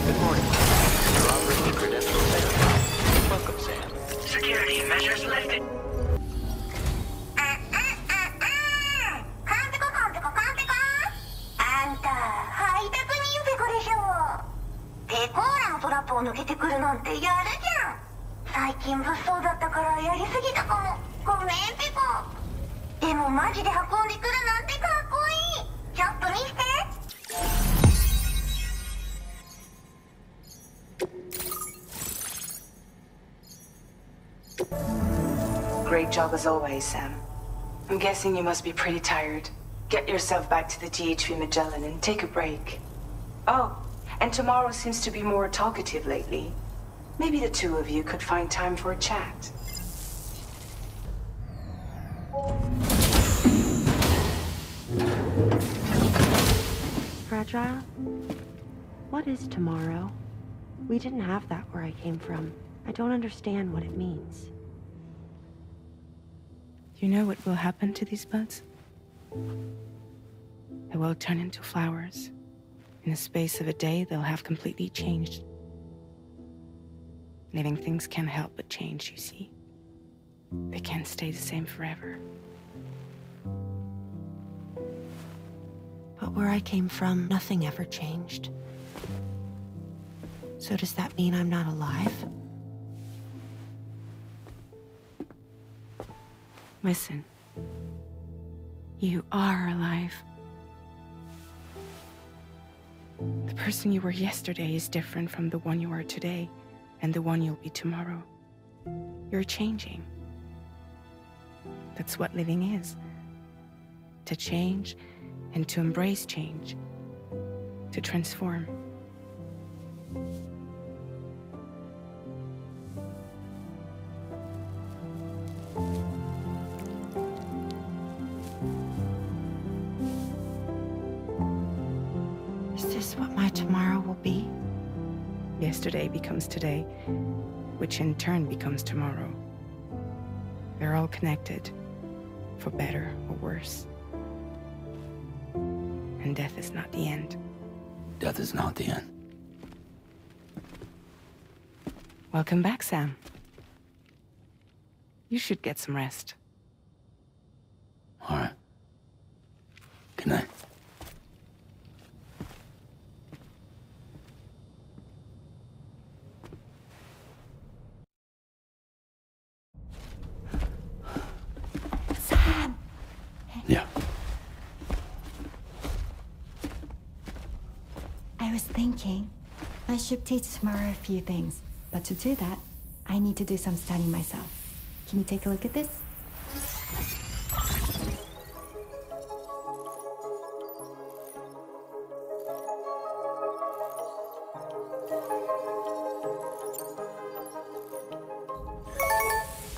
Good morning. Your operating credentials verified. Welcome, Sam. Security measures lifted. Great job as always, Sam. I'm guessing you must be pretty tired. Get yourself back to the GHV Magellan and take a break. Oh, and tomorrow seems to be more talkative lately. Maybe the two of you could find time for a chat. Fragile? What is tomorrow? We didn't have that where I came from. I don't understand what it means. You know what will happen to these buds? They will turn into flowers. In the space of a day, they'll have completely changed. Living things can't help but change, you see. They can't stay the same forever. But where I came from, nothing ever changed. So does that mean I'm not alive? Listen. You are alive. The person you were yesterday is different from the one you are today, and the one you'll be tomorrow. You're changing. That's what living is. To change, and to embrace change. To transform. Is this what my tomorrow will be? Yesterday becomes today, which in turn becomes tomorrow. They're all connected, for better or worse. And death is not the end. Death is not the end. Welcome back, Sam. You should get some rest. All right. Good night. Sam! Yeah. I was thinking I should teach tomorrow a few things, but to do that, I need to do some studying myself. Can you take a look at this?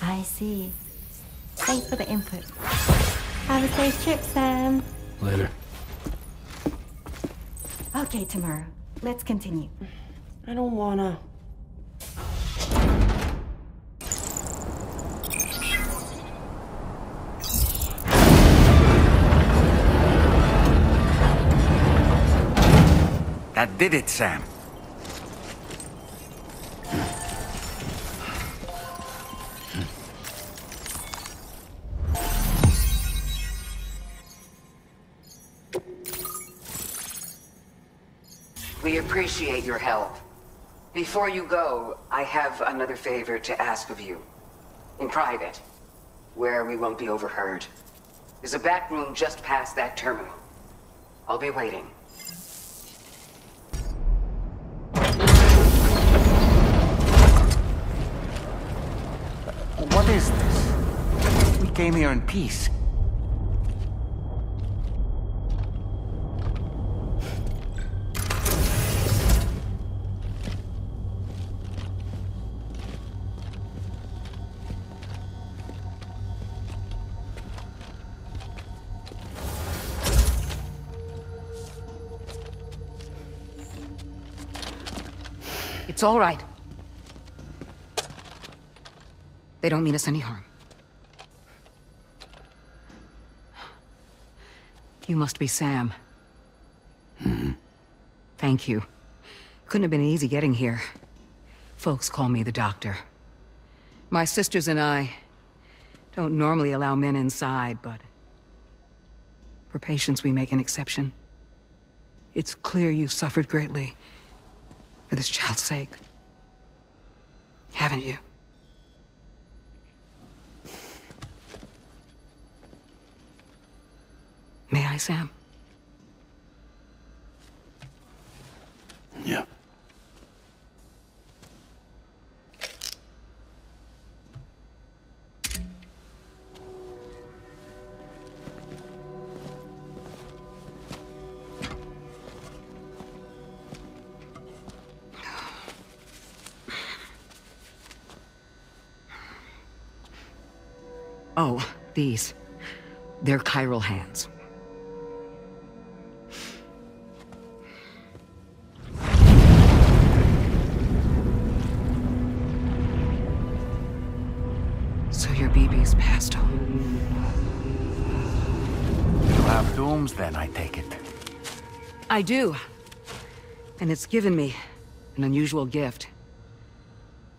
I see. Thanks for the input. Have a safe trip, Sam. Later. Okay, tomorrow. Let's continue. I don't wanna. That did it, Sam. We appreciate your help. Before you go, I have another favor to ask of you. In private, where we won't be overheard. There's a back room just past that terminal. I'll be waiting. What is this? We came here in peace. It's all right. They don't mean us any harm. You must be Sam. Mm-hmm. Thank you. Couldn't have been easy getting here. Folks call me the doctor. My sisters and I don't normally allow men inside, but for patients we make an exception. It's clear you've suffered greatly for this child's sake. Haven't you? May I, Sam? Yeah. Oh, these. They're chiral hands. So your BB's passed on. You have dooms then, I take it. I do. And it's given me an unusual gift.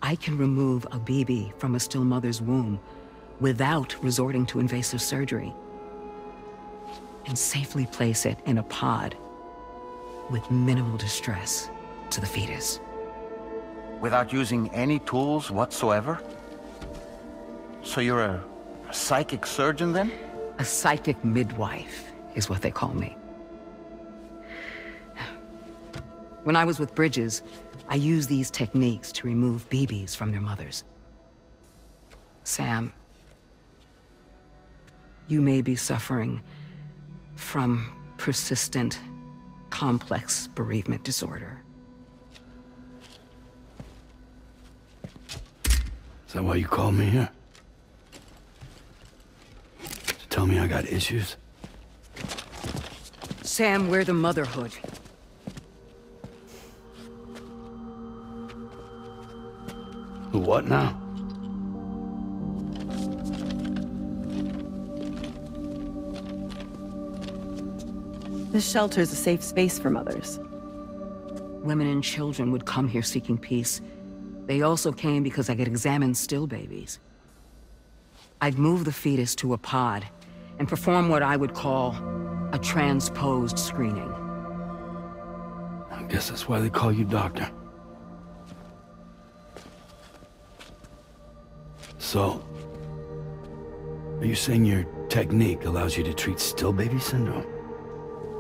I can remove a BB from a still mother's womb without resorting to invasive surgery, and safely place it in a pod with minimal distress to the fetus. Without using any tools whatsoever? So you're a psychic surgeon then? A psychic midwife is what they call me. When I was with Bridges, I used these techniques to remove BBs from their mothers. Sam, you may be suffering from persistent, complex bereavement disorder. Is that why you called me here? To tell me I got issues? Sam, we're the motherhood. The what now? This shelter's a safe space for mothers. Women and children would come here seeking peace. They also came because I could examine still babies. I'd move the fetus to a pod and perform what I would call a transposed screening. I guess that's why they call you doctor. So, are you saying your technique allows you to treat still baby syndrome?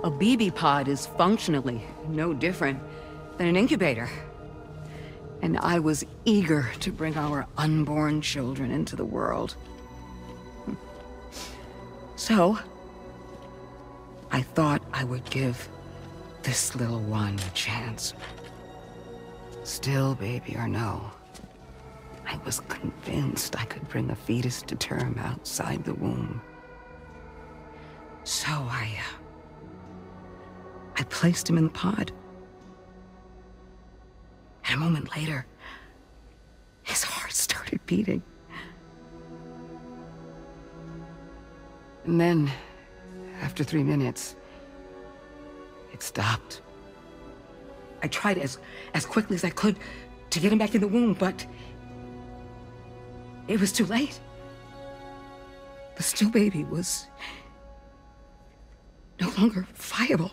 A BB pod is functionally no different than an incubator. And I was eager to bring our unborn children into the world. So, I thought I would give this little one a chance. Still baby or no, I was convinced I could bring a fetus to term outside the womb. So I placed him in the pod. And a moment later, his heart started beating. And then, after 3 minutes, it stopped. I tried as quickly as I could to get him back in the womb, but it was too late. The still baby was no longer viable.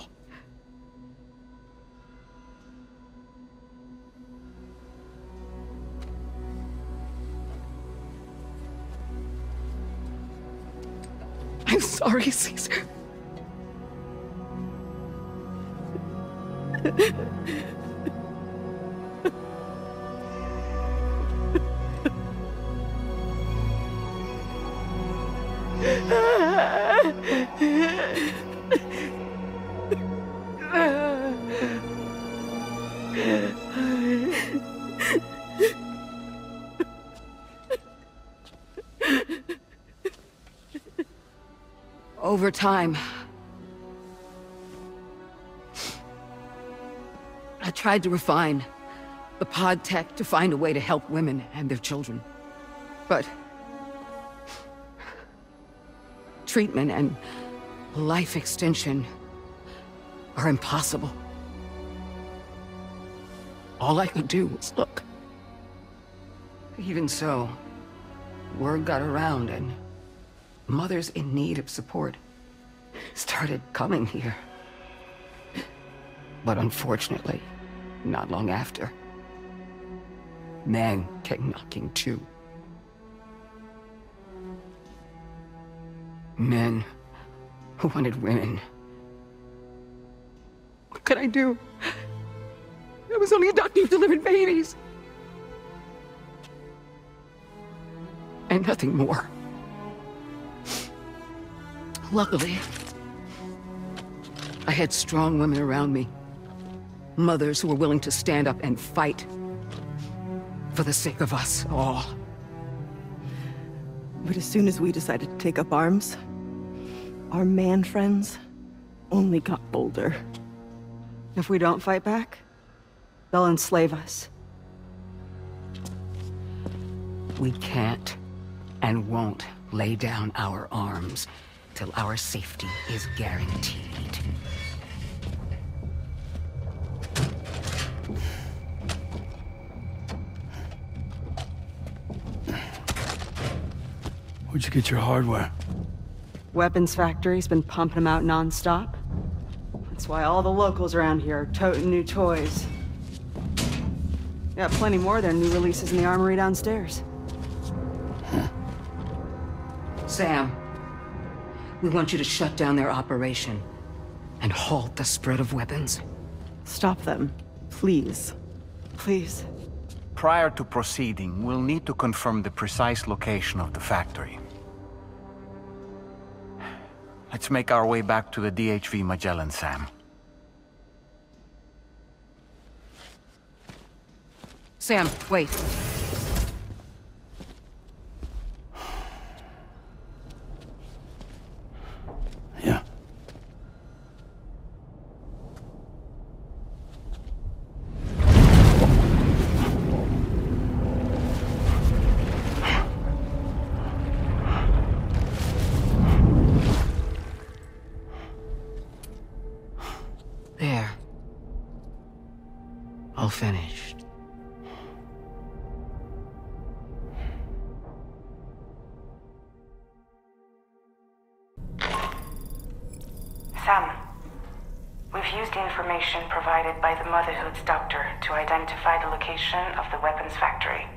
I'm sorry, Caesar. Over time, I tried to refine the pod tech to find a way to help women and their children. But treatment and life extension are impossible. All I could do was look. Even so, word got around and mothers in need of support started coming here. But unfortunately, not long after, men came knocking too. Men who wanted women. What could I do? I was only a doctor who delivered babies. And nothing more. Luckily, I had strong women around me. Mothers who were willing to stand up and fight. For the sake of us all. But as soon as we decided to take up arms, our man friends only got bolder. If we don't fight back, they'll enslave us. We can't and won't lay down our arms till our safety is guaranteed. Where'd you get your hardware? Weapons factory's been pumping them out non-stop. That's why all the locals around here are toting new toys. Yeah, plenty more of their new releases in the armory downstairs. Sam, we want you to shut down their operation and halt the spread of weapons. Stop them, please. Please. Prior to proceeding, we'll need to confirm the precise location of the factory. Let's make our way back to the DHV Magellan, Sam. Sam, wait. Yeah. There. All finished. Sam, we've used the information provided by the Motherhood's doctor to identify the location of the weapons factory.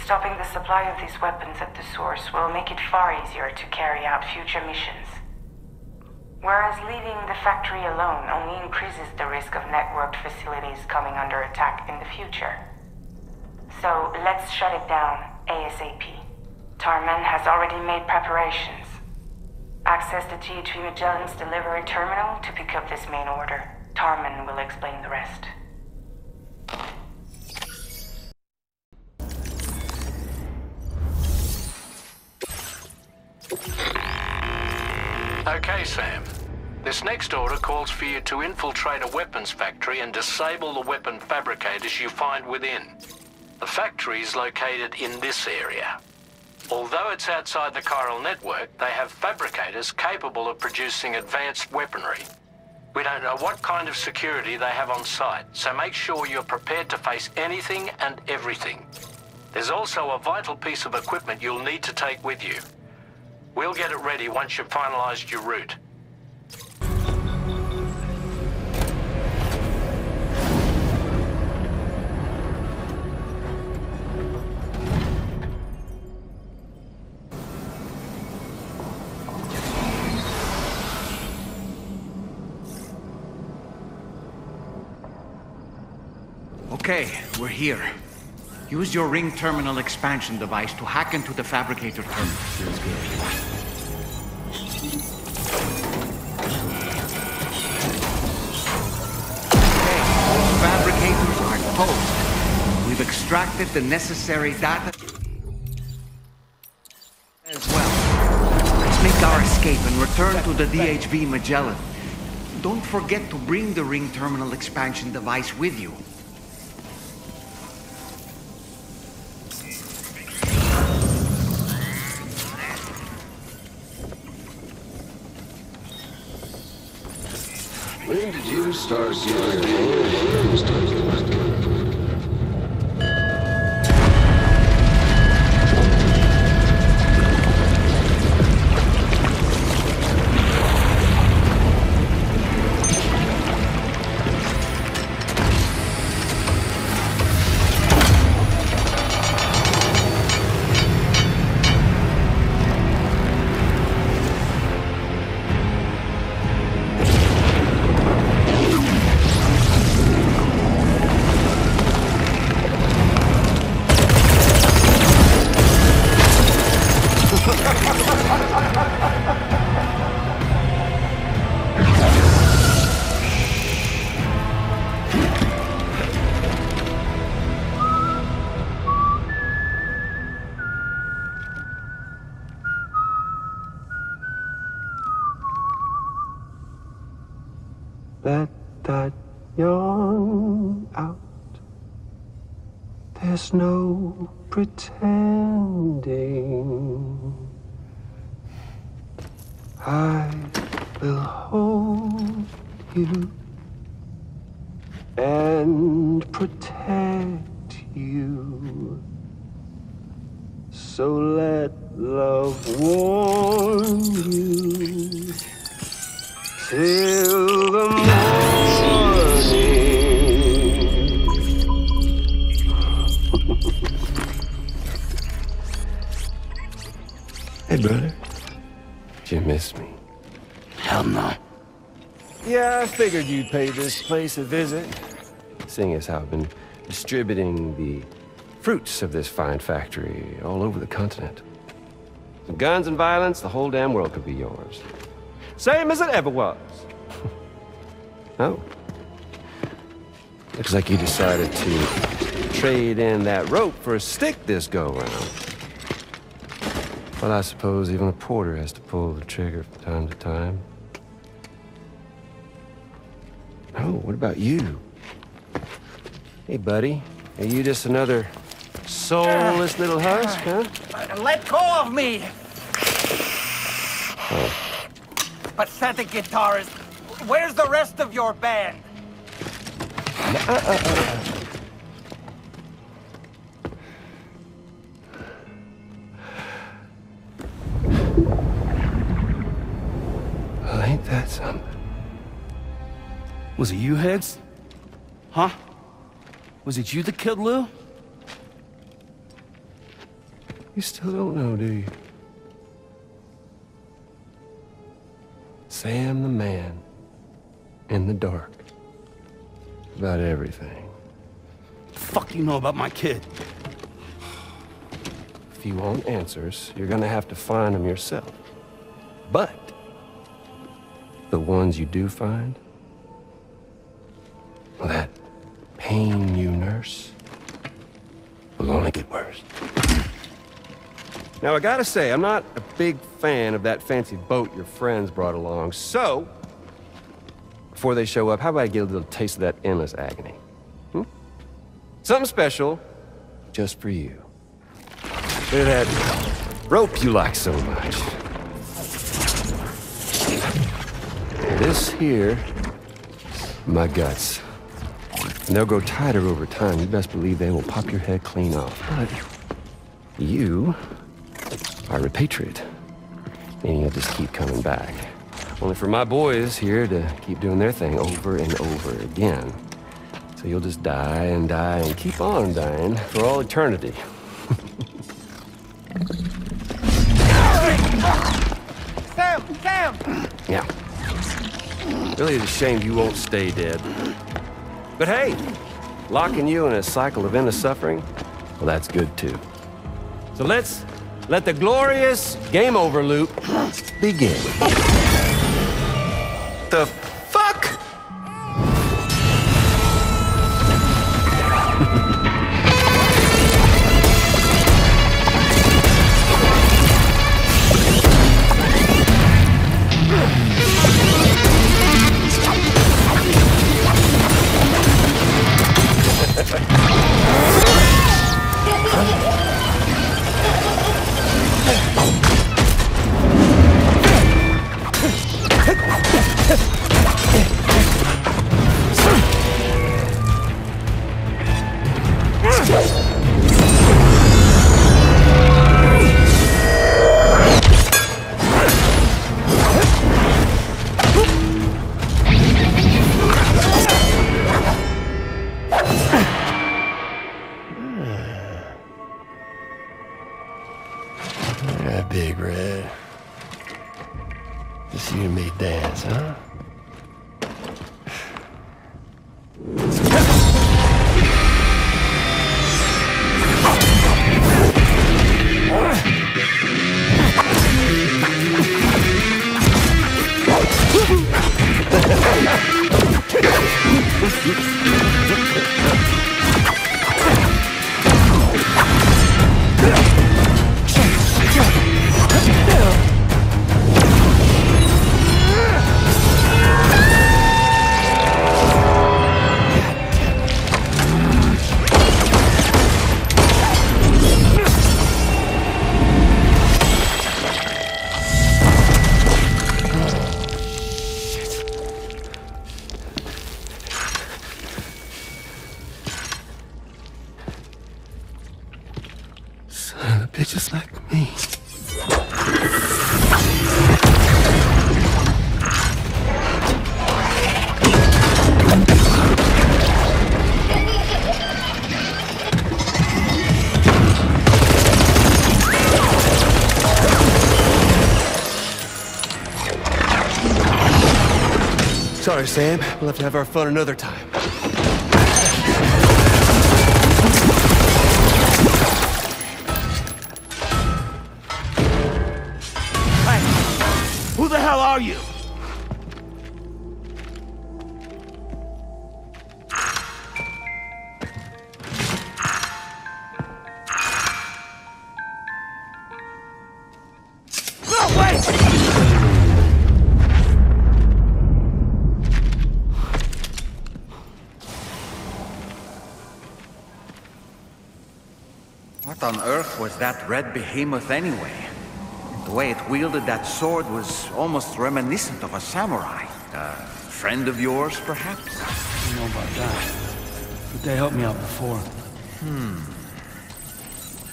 Stopping the supply of these weapons at the source will make it far easier to carry out future missions. Whereas leaving the factory alone only increases the risk of networked facilities coming under attack in the future. So let's shut it down ASAP. Tarman has already made preparations. Access the DHV Magellan's delivery terminal to pick up this main order. Tarman will explain the rest. Okay, Sam. This next order calls for you to infiltrate a weapons factory and disable the weapon fabricators you find within. The factory is located in this area. Although it's outside the chiral network, they have fabricators capable of producing advanced weaponry. We don't know what kind of security they have on site, so make sure you're prepared to face anything and everything. There's also a vital piece of equipment you'll need to take with you. We'll get it ready once you've finalized your route. Okay, we're here. Use your ring terminal expansion device to hack into the fabricator terminal. Feels good. Okay, those fabricators are closed. We've extracted the necessary data as well. Let's make our escape and return to the DHV Magellan. Don't forget to bring the ring terminal expansion device with you. When did you start getting let that yawn out. There's no pretending. I will hold you and protect you. So let love warm you till the morning. Hey, brother. Did you miss me? Hell no. Yeah, I figured you'd pay this place a visit, seeing as how I've been distributing the fruits of this fine factory all over the continent. Some guns and violence, the whole damn world could be yours. Same as it ever was. Oh. Looks like you decided to trade in that rope for a stick this go-round. Well, I suppose even a porter has to pull the trigger from time to time. Oh, what about you? Hey, buddy. Are you just another soulless little husk, huh? Let go of me! Oh. Pathetic guitarist. Where's the rest of your band? Well, ain't that something? Was it you, Higgs? Huh? Was it you that killed Lou? You still don't know, do you? Sam the man. In the dark. About everything. What the fuck do you know about my kid? If you want answers, you're gonna have to find them yourself. But the ones you do find, well, that pain you nurse will only get worse. Now, I gotta say, I'm not a big fan of that fancy boat your friends brought along, so before they show up, how about I get a little taste of that endless agony? Something special just for you. Look at that rope you like so much. This here, my guts. And they'll grow tighter over time. You best believe they will pop your head clean off. But you are a patriot. And you'll just keep coming back. Only for my boys here to keep doing their thing over and over again. So you'll just die and keep on dying for all eternity. Sam! Sam! Yeah. Really is a shame you won't stay dead. But hey, locking you in a cycle of endless suffering, well, that's good too. So let's let the glorious game over loop begin. The fuck? Big Red. Just you and me dance, huh? They're just like me. Sorry, Sam. We'll have to have our fun another time. Hey! Who the hell are you? No, wait! What on earth was that red behemoth anyway? The way it wielded that sword was almost reminiscent of a samurai. A friend of yours, perhaps? I don't know about that. But they helped me out before.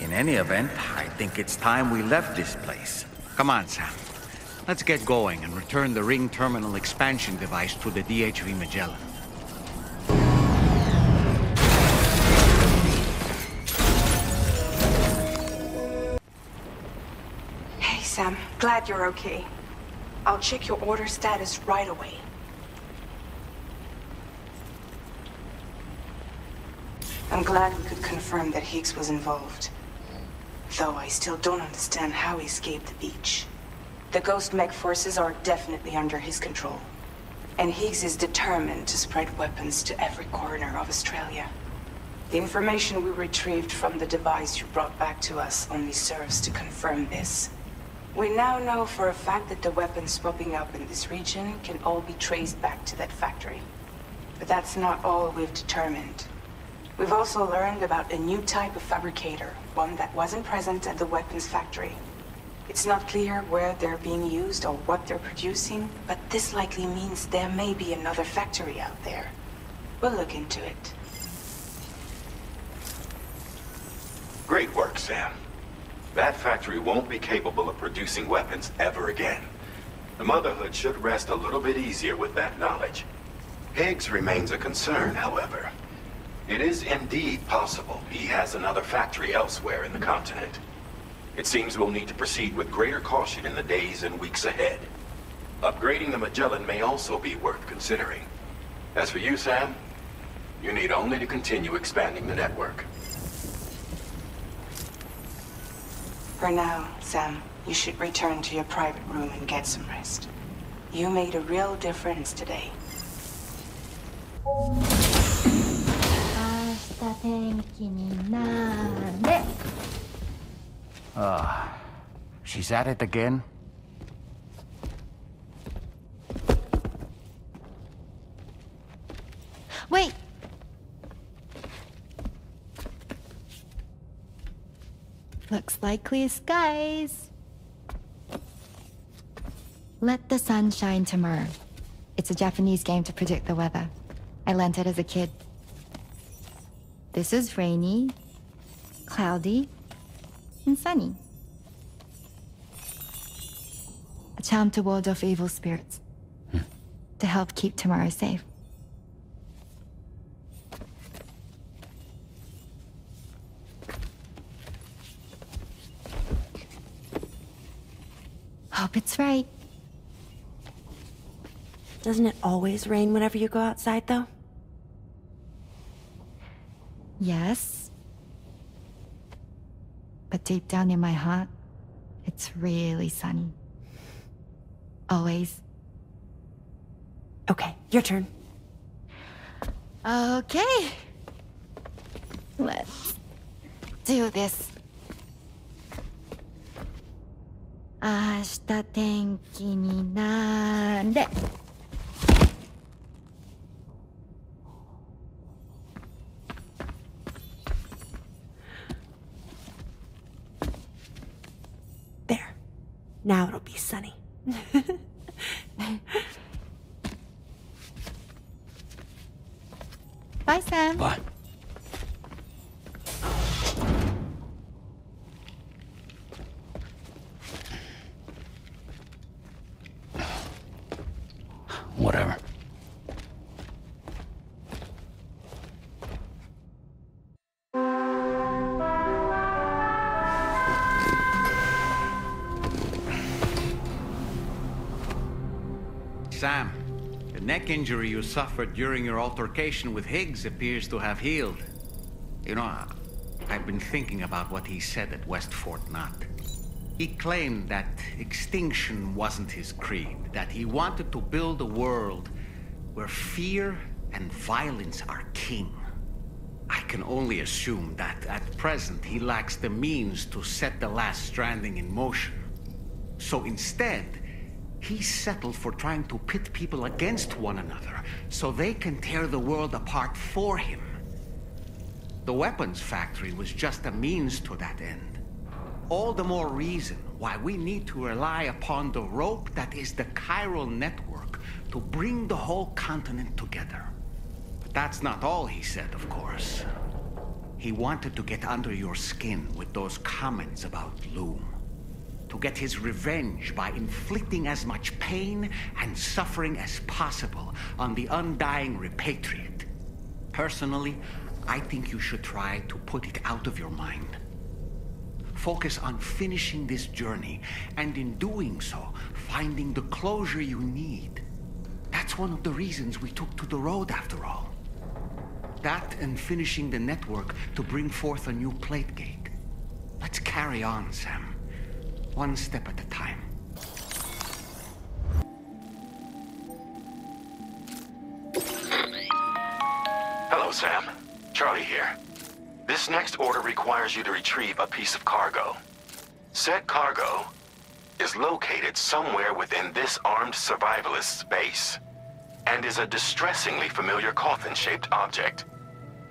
In any event, I think it's time we left this place. Come on, Sam. Let's get going and return the ring terminal expansion device to the DHV Magellan. Sam, glad you're okay. I'll check your order status right away. I'm glad we could confirm that Higgs was involved. Though I still don't understand how he escaped the beach. The Ghost Mech forces are definitely under his control. And Higgs is determined to spread weapons to every corner of Australia. The information we retrieved from the device you brought back to us only serves to confirm this. We now know for a fact that the weapons popping up in this region can all be traced back to that factory. But that's not all we've determined. We've also learned about a new type of fabricator, one that wasn't present at the weapons factory. It's not clear where they're being used or what they're producing, but this likely means there may be another factory out there. We'll look into it. Great work, Sam. That factory won't be capable of producing weapons ever again. The Motherhood should rest a little bit easier with that knowledge. Higgs remains a concern, however. It is indeed possible he has another factory elsewhere in the continent. It seems we'll need to proceed with greater caution in the days and weeks ahead. Upgrading the Magellan may also be worth considering. As for you, Sam, you need only to continue expanding the network. For now, Sam, you should return to your private room and get some rest. You made a real difference today. She's at it again? Wait! Looks like clear skies. Let the sun shine tomorrow. It's a Japanese game to predict the weather. I learned it as a kid. This is rainy, cloudy, and sunny. A charm to ward off evil spirits. To help keep tomorrow safe. Hope it's right. Doesn't it always rain whenever you go outside, though? Yes. But deep down in my heart, it's really sunny. Always. Okay, your turn. Okay. Let's do this. 明日天気になれ。There. Now it'll be sunny. Bye, Sam. Bye. Sam, the neck injury you suffered during your altercation with Higgs appears to have healed. You know, I've been thinking about what he said at West Fort Knot. He claimed that extinction wasn't his creed, that he wanted to build a world where fear and violence are king. I can only assume that at present he lacks the means to set the last stranding in motion. So instead, he settled for trying to pit people against one another so they can tear the world apart for him. The weapons factory was just a means to that end. All the more reason why we need to rely upon the rope that is the chiral network to bring the whole continent together. But that's not all he said, of course. He wanted to get under your skin with those comments about Loom. To get his revenge by inflicting as much pain and suffering as possible on the undying repatriate. Personally, I think you should try to put it out of your mind. Focus on finishing this journey, and in doing so, finding the closure you need. That's one of the reasons we took to the road, after all. That and finishing the network to bring forth a new plate gate. Let's carry on, Sam. One step at a time. Hello, Sam. Charlie here. This next order requires you to retrieve a piece of cargo. Said cargo is located somewhere within this armed survivalist's base, and is a distressingly familiar coffin-shaped object.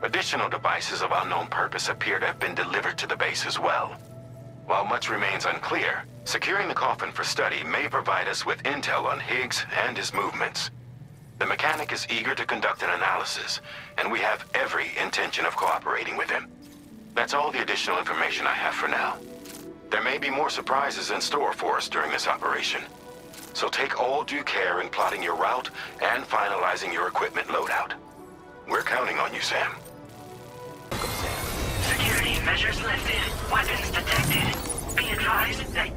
Additional devices of unknown purpose appear to have been delivered to the base as well. While much remains unclear, securing the coffin for study may provide us with intel on Higgs and his movements. The mechanic is eager to conduct an analysis, and we have every intention of cooperating with him. That's all the additional information I have for now. There may be more surprises in store for us during this operation, so take all due care in plotting your route and finalizing your equipment loadout. We're counting on you, Sam. Security measures lifted. Weapons detected. Be advised that...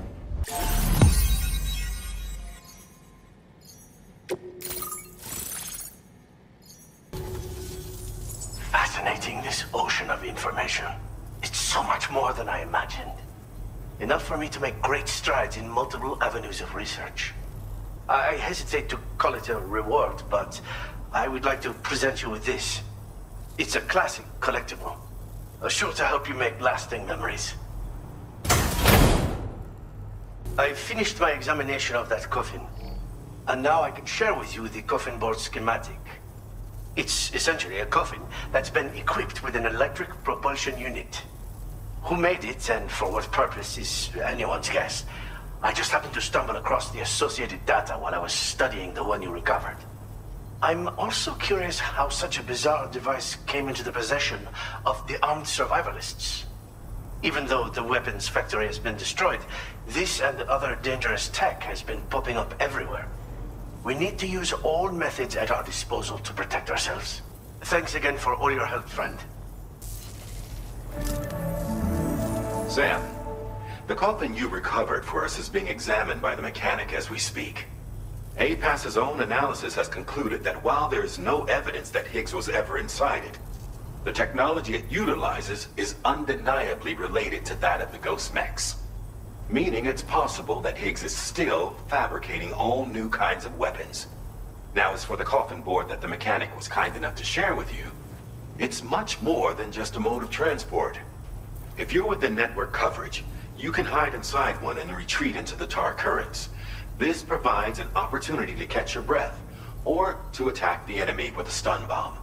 Fascinating, this ocean of information. It's so much more than I imagined. Enough for me to make great strides in multiple avenues of research. I hesitate to call it a reward, but I would like to present you with this. It's a classic collectible, sure to help you make lasting memories. I finished my examination of that coffin, and now I can share with you the coffin board schematic. It's essentially a coffin that's been equipped with an electric propulsion unit. Who made it and for what purpose is anyone's guess. I just happened to stumble across the associated data while I was studying the one you recovered. I'm also curious how such a bizarre device came into the possession of the armed survivalists. Even though the weapons factory has been destroyed, this and other dangerous tech has been popping up everywhere. We need to use all methods at our disposal to protect ourselves. Thanks again for all your help, friend. Sam, the coffin you recovered for us is being examined by the mechanic as we speak. APAS's own analysis has concluded that while there is no evidence that Higgs was ever inside it, the technology it utilizes is undeniably related to that of the Ghost Mechs. Meaning it's possible that Higgs is still fabricating all new kinds of weapons. Now, as for the coffin board that the mechanic was kind enough to share with you, it's much more than just a mode of transport. If you're within network coverage, you can hide inside one and retreat into the tar currents. This provides an opportunity to catch your breath, or to attack the enemy with a stun bomb.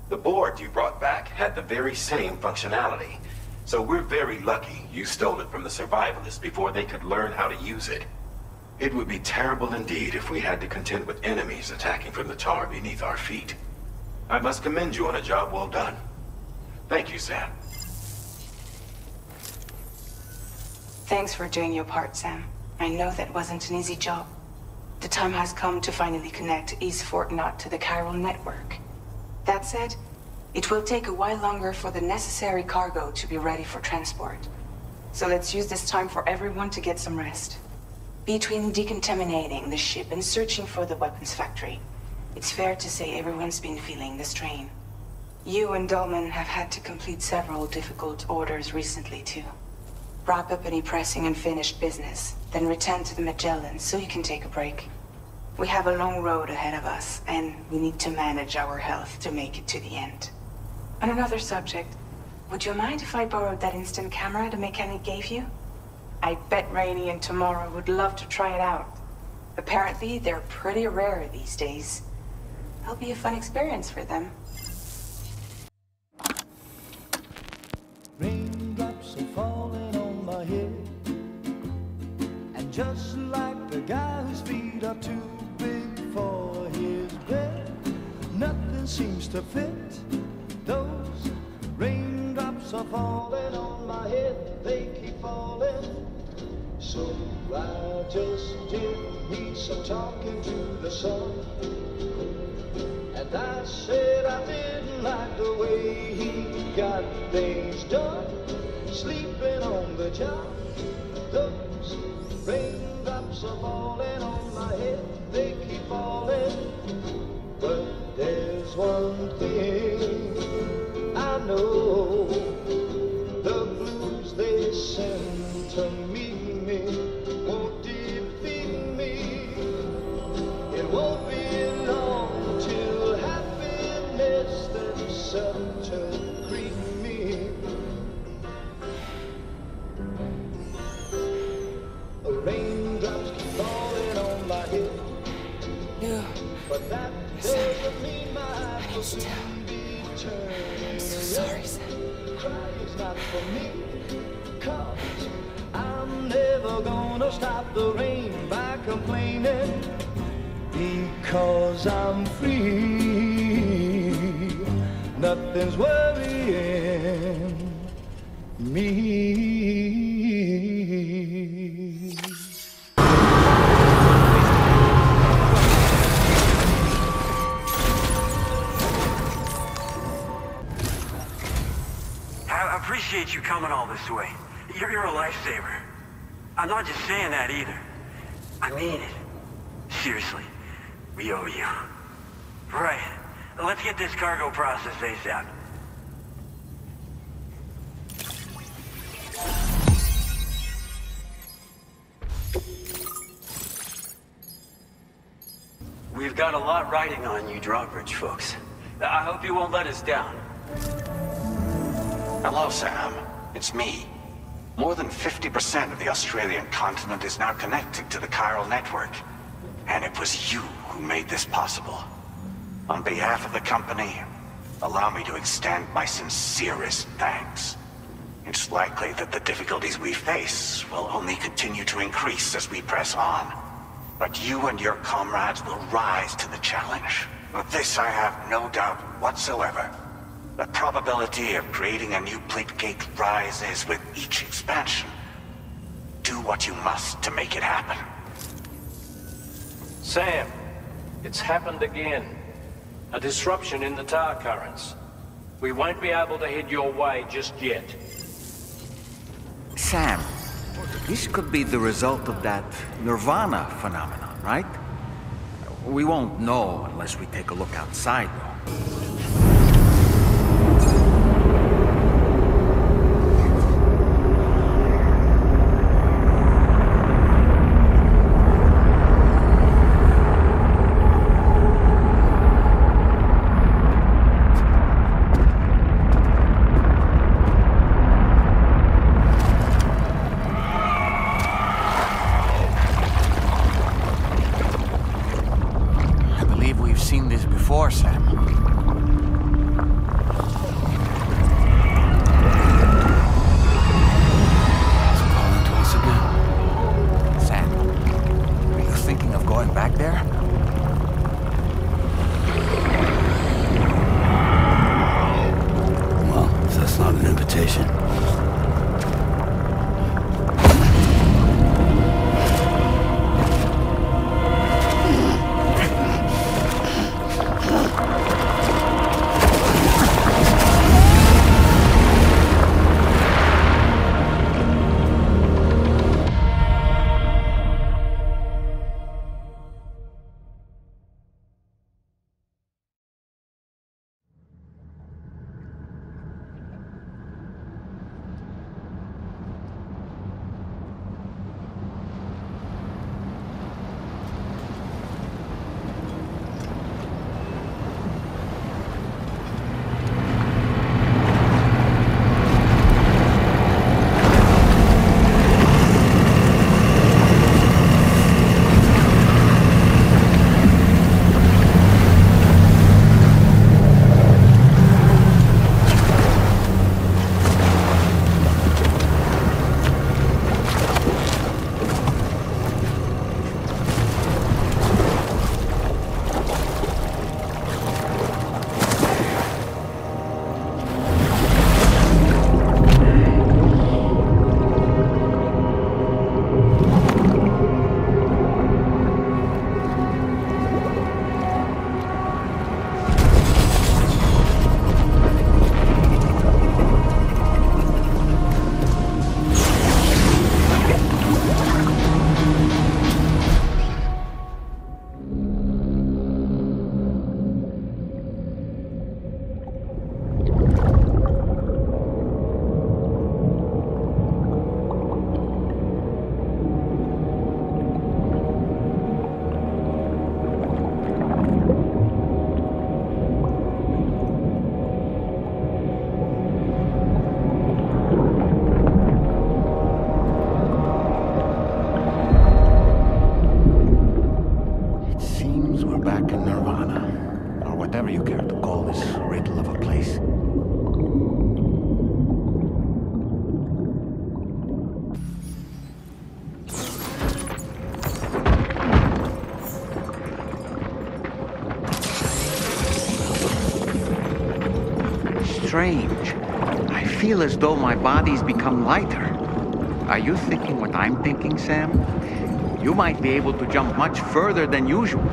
The board you brought back had the very same functionality, so we're very lucky you stole it from the survivalists before they could learn how to use it. It would be terrible indeed if we had to contend with enemies attacking from the tar beneath our feet. I must commend you on a job well done. Thank you, Sam. Thanks for doing your part, Sam. I know that wasn't an easy job. The time has come to finally connect East Fort Knot to the chiral network. That said, it will take a while longer for the necessary cargo to be ready for transport. So let's use this time for everyone to get some rest. Between decontaminating the ship and searching for the weapons factory, it's fair to say everyone's been feeling the strain. You and Dolman have had to complete several difficult orders recently, too. Wrap up any pressing and finished business, then return to the Magellan so you can take a break. We have a long road ahead of us, and we need to manage our health to make it to the end. On another subject, would you mind if I borrowed that instant camera the mechanic gave you? I bet Rainey and Tamara would love to try it out. Apparently, they're pretty rare these days. It'll be a fun experience for them. Raindrops are falling on my head, and just like the guy whose feet are too big for his bed, nothing seems to fit. Those raindrops are falling on my head, they keep falling. So I just did me some talking to the sun, and I said I didn't like the way he got things done, sleeping on the job. Those raindrops are falling on my head, they keep falling. But there's one thing I know, the blues they send to me won't defeat me. It won't be long till happiness themselves to greet me. Raindrops keep falling on my head, but that doesn't mean my eyes will soon be turning. I'm so sorry, Sam. Crying's not for me, 'cause I'm never gonna stop the rain by complaining, because I'm free. Nothing's worrying me. I appreciate you coming all this way. You're a lifesaver. I'm not just saying that either. I mean it. Seriously, we owe you. Right. Let's get this cargo processed ASAP. We've got a lot riding on you drawbridge folks. I hope you won't let us down. Hello, Sam. It's me. More than 50% of the Australian continent is now connected to the chiral network. And it was you who made this possible. On behalf of the company, allow me to extend my sincerest thanks. It's likely that the difficulties we face will only continue to increase as we press on. But you and your comrades will rise to the challenge. Of this I have no doubt whatsoever. The probability of creating a new plate gate rises with each expansion. Do what you must to make it happen. Sam, it's happened again. A disruption in the tar currents. We won't be able to head your way just yet. Sam, this could be the result of that Nirvana phenomenon, right? We won't know unless we take a look outside, though. Before, Sam. It's calling to us again. Sam, are you thinking of going back there? Well, if that's not an invitation. feel as though my body's become lighter. Are you thinking what I'm thinking, Sam? You might be able to jump much further than usual.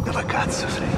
Dove cazzo sei?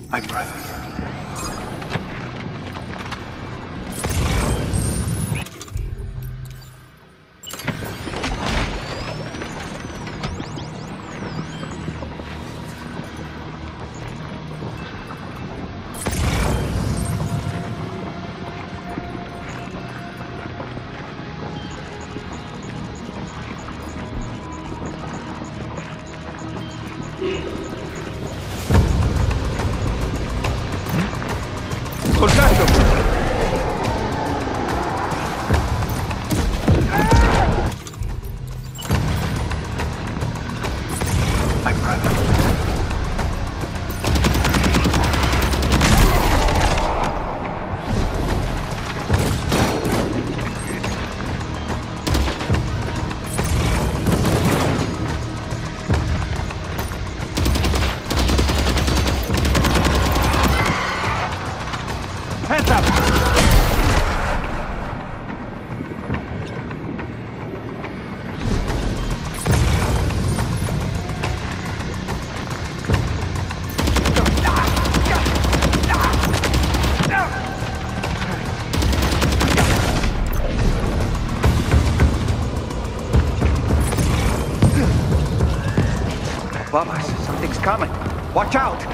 My brother. above us. Something's coming. Watch out!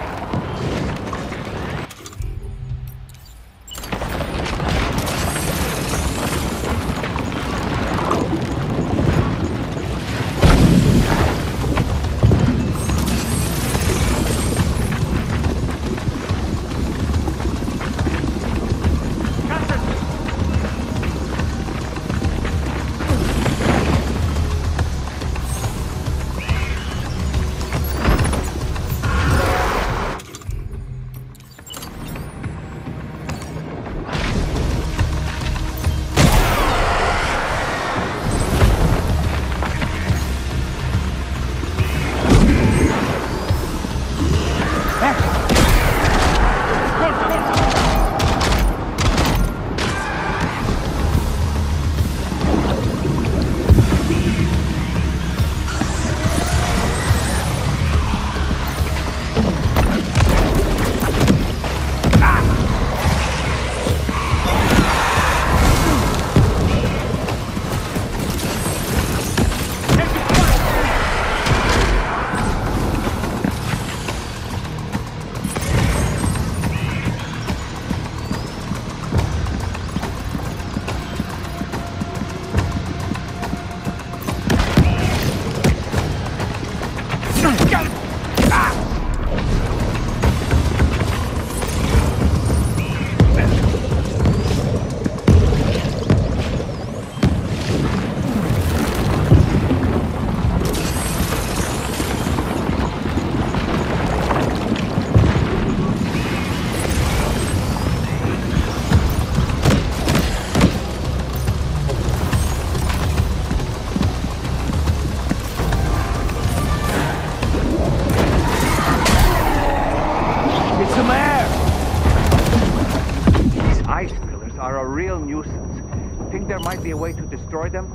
Be a way to destroy them?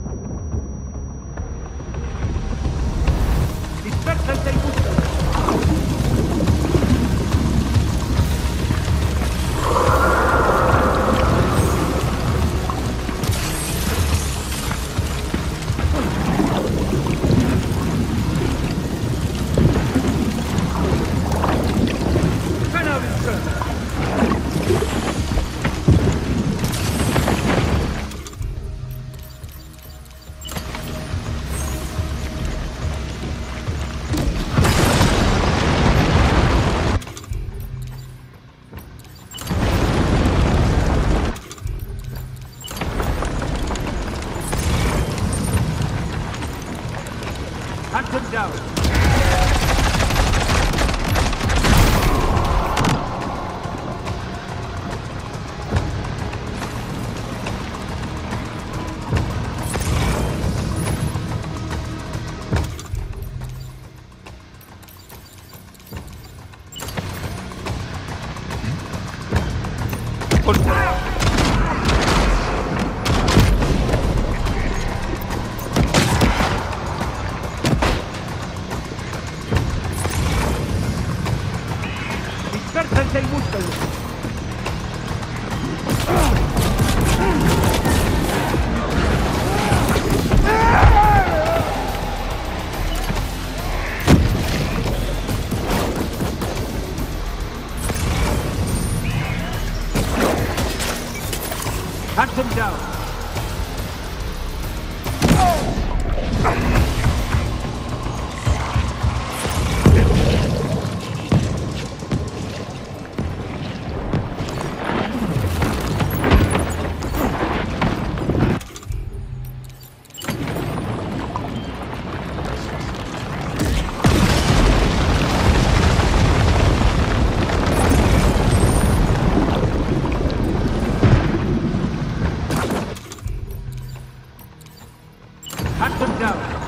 Hunt them down. Dispersense il muscolo! Hunt them down! Hunt them down!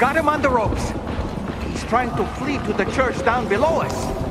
Got him on the ropes. He's trying to flee to the church down below us.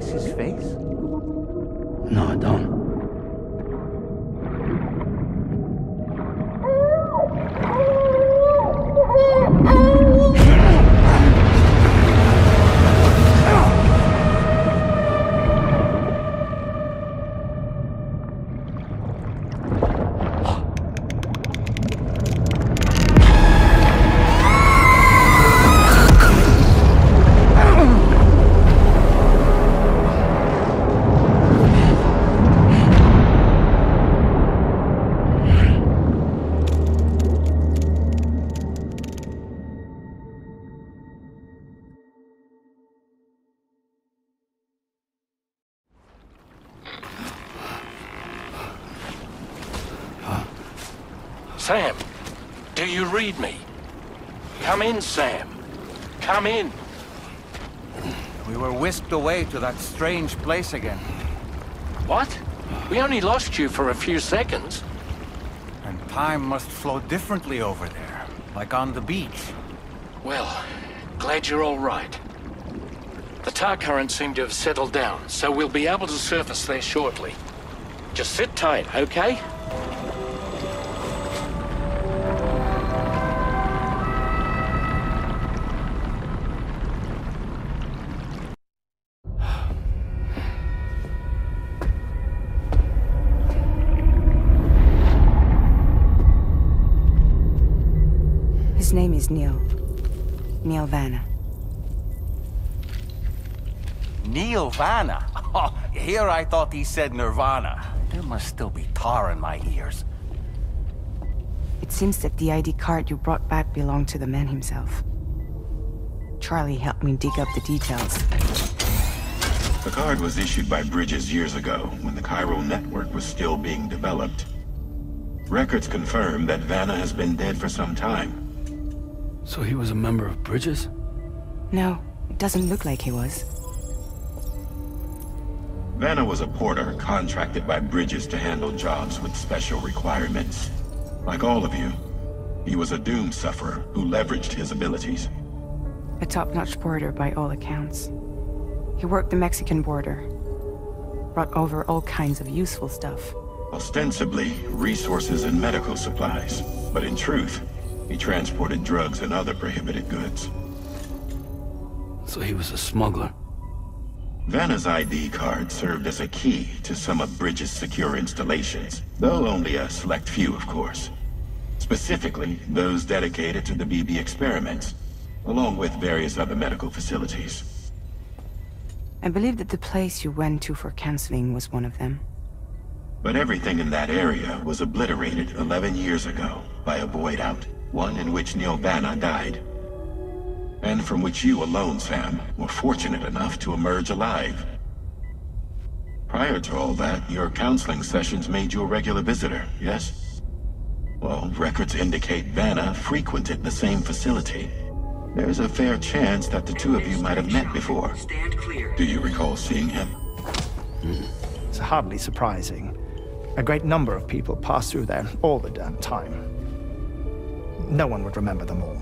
His face? No, I don't. Sam, do you read me? Come in, Sam. Come in. We were whisked away to that strange place again. What? We only lost you for a few seconds. And time must flow differently over there, like on the beach. Well, glad you're all right. The tar currents seem to have settled down, so we'll be able to surface there shortly. Just sit tight, okay? His name is Neil. Neil Vanna. Neil Vanna? Oh, here I thought he said Nirvana. There must still be tar in my ears. It seems that the ID card you brought back belonged to the man himself. Charlie helped me dig up the details. The card was issued by Bridges years ago, when the chiral network was still being developed. Records confirm that Vanna has been dead for some time. So he was a member of Bridges? No, it doesn't look like he was. Vanna was a porter contracted by Bridges to handle jobs with special requirements. Like all of you, he was a doom sufferer who leveraged his abilities. A top-notch porter by all accounts. He worked the Mexican border. Brought over all kinds of useful stuff. Ostensibly, resources and medical supplies. But in truth, He transported drugs and other prohibited goods. So he was a smuggler. Vanna's ID card served as a key to some of Bridges' secure installations, though only a select few, of course. Specifically, those dedicated to the BB experiments, along with various other medical facilities. I believe that the place you went to for counseling was one of them. But everything in that area was obliterated 11 years ago by a void out, one in which Neil Vanna died. And from which you alone, Sam, were fortunate enough to emerge alive. Prior to all that, your counseling sessions made you a regular visitor, yes? Well, records indicate Vanna frequented the same facility. There's a fair chance that the two of you might have met before. Do you recall seeing him? It's hardly surprising. A great number of people pass through there all the damn time. No one would remember them all.